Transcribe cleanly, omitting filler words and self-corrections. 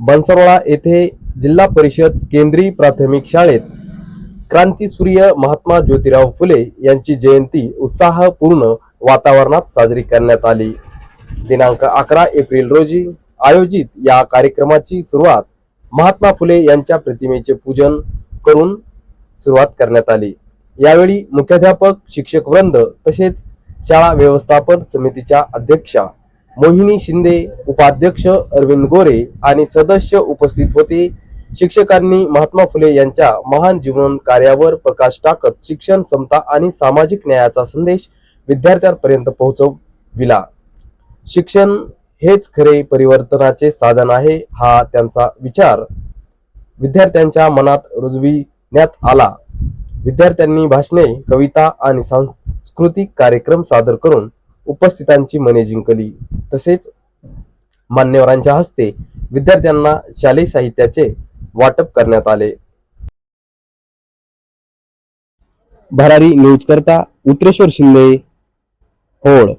बनसरोळा येथे जिल्हा परिषद केंद्रीय प्राथमिक शाळेत क्रांतीसूर्य महात्मा ज्योतिराव फुले यांची जयंती उत्साहपूर्ण वातावरणात साजरी करण्यात आली। दिनांक 11 एप्रिल रोजी आयोजित या कार्यक्रमाची सुरुवात महात्मा फुले यांच्या प्रतिमेचे पूजन करून सुरुवात करण्यात आली। यावेळी मुख्याध्यापक, शिक्षक वृंद तसेच शाळा व्यवस्थापन समितीच्या अध्यक्षा मोहिनी शिंदे, उपाध्यक्ष अरविंद गोरे आणि सदस्य उपस्थित होते। शिक्षकांनी महात्मा फुले यांच्या महान जीवन कार्यावर प्रकाश टाकत शिक्षण, समता आणि सामाजिक न्यायाचा संदेश विद्यार्थ्यांपर्यंत पोहोचविला। शिक्षण हेच खरे परिवर्तनाचे साधन आहे, हा त्यांचा विचार विद्यार्थ्यांच्या मनात रुजविण्यात आला। विद्यार्थ्यांनी भाषणे, कविता आणि सांस्कृतिक कार्यक्रम सादर करून उपस्थितांची मने जिंकली। तसेच मान्यवरांच्या हस्ते विद्यार्थ्यांना शालेय साहित्याचे वाटप करण्यात आले। भरारी न्यूज करता उत्रेश्वर शिंदे, होळ।